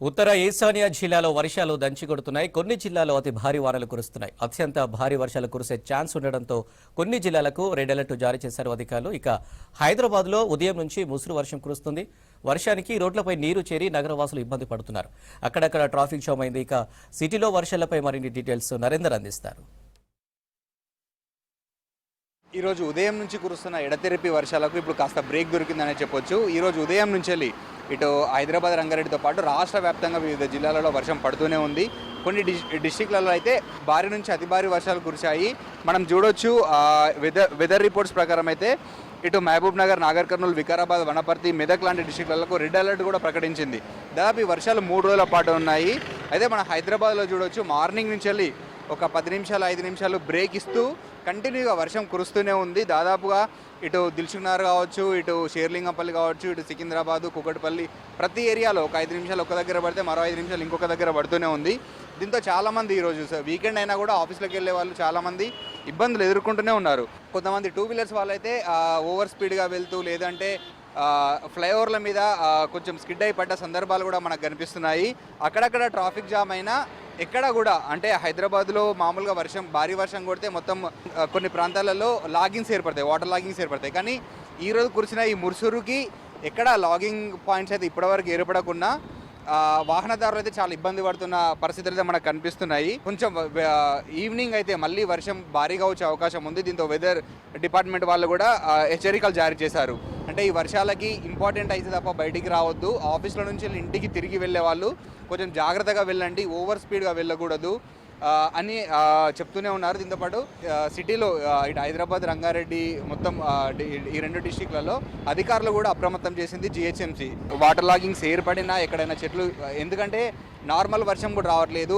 ఉత్తర ఈశాన్య జిల్లాలో వర్షాలు దంచికొడుతున్నాయి. కొన్ని జిల్లాల్లో అతి భారీ వానలు కురుస్తున్నాయి. అత్యంత భారీ వర్షాలు కురిసే ఛాన్స్ ఉండడంతో కొన్ని జిల్లాలకు రెడ్ అలర్ట్ జారీ చేశారు అధికారులు. ఇక హైదరాబాద్లో ఉదయం నుంచి ముసురు వర్షం కురుస్తుంది. వర్షానికి రోడ్లపై నీరు చేరి నగరవాసులు ఇబ్బంది పడుతున్నారు. అక్కడక్కడ ట్రాఫిక్ జామ్ అయింది. ఇక సిటీలో వర్షాలపై మరిన్ని డీటెయిల్స్ నరేందర్ అందిస్తారు. ఈరోజు ఉదయం నుంచి కురుస్తున్న ఎడతెరిపి వర్షాలకు ఇప్పుడు కాస్త బ్రేక్ దొరికిందనే చెప్పొచ్చు. ఈరోజు ఉదయం నుంచి ఇటు హైదరాబాద్, రంగారెడ్డితో పాటు రాష్ట్ర వ్యాప్తంగా వివిధ జిల్లాలలో వర్షం పడుతూనే ఉంది. కొన్ని డిస్టిక్లలో అయితే భారీ నుంచి అతి భారీ వర్షాలు కురిశాయి. మనం చూడొచ్చు వెదర్ రిపోర్ట్స్ ప్రకారం అయితే ఇటు మహబూబ్ నగర్, నాగర్ కర్నూలు, వికారాబాద్, వనపర్తి, మెదక్ లాంటి డిస్టిక్లకు రెడ్ అలర్ట్ కూడా ప్రకటించింది. దాదాపు ఈ వర్షాలు 3 రోజుల పాటు ఉన్నాయి. అయితే మన హైదరాబాద్లో చూడొచ్చు మార్నింగ్ నుంచి ఒక 10 నిమిషాలు 5 నిమిషాలు బ్రేక్ ఇస్తూ కంటిన్యూగా వర్షం కురుస్తూనే ఉంది. దాదాపుగా ఇటు దిల్సుఖ్నగర్ కావచ్చు, ఇటు షేర్లింగంపల్లి కావచ్చు, ఇటు సికింద్రాబాదు, కుకట్పల్లి ప్రతి ఏరియాలో ఒక 5 నిమిషాలు ఒక దగ్గర పడితే మరో 5 నిమిషాలు ఇంకొక దగ్గర పడుతూనే ఉంది. దీంతో చాలామంది ఈరోజు వీకెండ్ అయినా కూడా ఆఫీస్లోకి వెళ్ళే వాళ్ళు చాలామంది ఇబ్బందులు ఎదుర్కొంటూనే ఉన్నారు. కొంతమంది 2 వీలర్స్ వాళ్ళైతే ఓవర్ స్పీడ్గా వెళ్తూ లేదంటే ఫ్లైఓవర్ల మీద కొంచెం స్కిడ్ అయి పడ్డ సందర్భాలు కూడా మనకు కనిపిస్తున్నాయి. అక్కడక్కడ ట్రాఫిక్ జామ్ అయినా ఎక్కడ కూడా అంటే హైదరాబాద్లో మామూలుగా భారీ వర్షం కొడితే మొత్తం కొన్ని ప్రాంతాలలో లాగింగ్స్ ఏర్పడతాయి, వాటర్ లాగింగ్స్ ఏర్పడతాయి. కానీ ఈరోజు కురిసిన ఈ మురుసురుకి ఎక్కడ లాగింగ్ పాయింట్స్ అయితే ఇప్పటివరకు ఏర్పడకుండా వాహనదారులు అయితే చాలా ఇబ్బంది పడుతున్న పరిస్థితులు అయితే మనకు కనిపిస్తున్నాయి. కొంచెం ఈవినింగ్ అయితే మళ్ళీ వర్షం భారీగా వచ్చే అవకాశం ఉంది. దీంతో వెదర్ డిపార్ట్మెంట్ వాళ్ళు కూడా హెచ్చరికలు జారీ చేశారు. అంటే ఈ వర్షాలకి ఇంపార్టెంట్ అయితే తప్ప బయటికి రావద్దు, ఆఫీస్లో నుంచి ఇంటికి తిరిగి వెళ్ళే వాళ్ళు కొంచెం జాగ్రత్తగా వెళ్ళండి, ఓవర్ స్పీడ్గా వెళ్ళకూడదు అని చెప్తూనే ఉన్నారు. దీంతోపాటు సిటీలో ఇటు హైదరాబాద్, రంగారెడ్డి మొత్తం ఈ 2 డిస్టిక్లలో అధికారులు కూడా అప్రమత్తం చేసింది జిహెచ్ఎంసీ. వాటర్ లాగింగ్స్ ఏర్పడినా ఎక్కడైనా చెట్లు, ఎందుకంటే నార్మల్ వర్షం కూడా రావట్లేదు,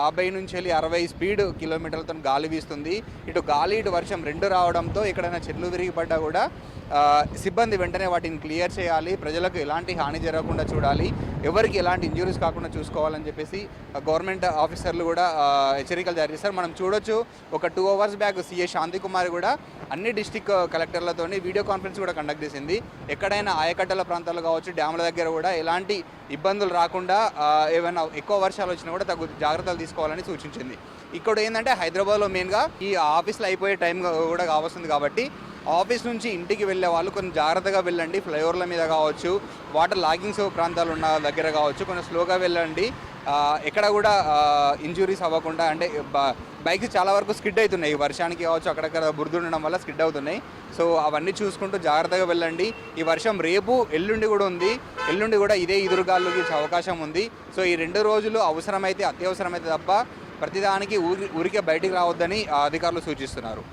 50 నుంచి 60 స్పీడ్ కిలోమీటర్లతో గాలి వీస్తుంది. ఇటు గాలి ఇటు వర్షం 2 రావడంతో ఎక్కడైనా చెట్లు విరిగిపడ్డా కూడా సిబ్బంది వెంటనే వాటిని క్లియర్ చేయాలి, ప్రజలకు ఎలాంటి హాని జరగకుండా చూడాలి, ఎవరికి ఎలాంటి ఇంజురీస్ కాకుండా చూసుకోవాలని చెప్పేసి గవర్నమెంట్ ఆఫీసర్లు కూడా హెచ్చరికలు జారీ చేస్తారు. మనం చూడొచ్చు, ఒక 2 అవర్స్ బ్యాక్ సీఏ శాంతికుమార్ కూడా అన్ని డిస్టిక్ కలెక్టర్లతో వీడియో కాన్ఫరెన్స్ కూడా కండక్ట్ చేసింది. ఎక్కడైనా ఆయకట్టల ప్రాంతాలు కావచ్చు, డ్యాముల దగ్గర కూడా ఎలాంటి ఇబ్బందులు రాకుండా ఏమైనా ఎక్కువ వర్షాలు వచ్చినా కూడా జాగ్రత్తలు తీసుకోవాలని సూచించింది. ఇక్కడ ఏంటంటే హైదరాబాద్లో మెయిన్గా ఈ ఆఫీస్లో అయిపోయే టైం కూడా కావస్తుంది కాబట్టి ఆఫీస్ నుంచి ఇంటికి వెళ్ళే వాళ్ళు కొంచెం జాగ్రత్తగా వెళ్ళండి. ఫ్లైఓవర్ల మీద కావచ్చు, వాటర్ లాగింగ్స్ ప్రాంతాలు ఉన్న దగ్గర కావచ్చు, కొంచెం స్లోగా వెళ్ళండి. ఎక్కడ కూడా ఇంజురీస్ అవ్వకుండా, అంటే బైక్స్ చాలా వరకు స్కిడ్ అవుతున్నాయి వర్షానికి కావచ్చు, అక్కడక్కడ బురద ఉండడం వల్ల స్కిడ్ అవుతున్నాయి. సో అవన్నీ చూసుకుంటూ జాగ్రత్తగా వెళ్ళండి. ఈ వర్షం రేపు ఎల్లుండి కూడా ఉంది, ఎల్లుండి కూడా ఇదే ఎదురుగాలు వీచే అవకాశం ఉంది. సో ఈ 2 రోజులు అవసరమైతే, అత్యవసరమైతే తప్ప ప్రతిదానికి ఊరికే బయటికి రావద్దని అధికారులు సూచిస్తున్నారు.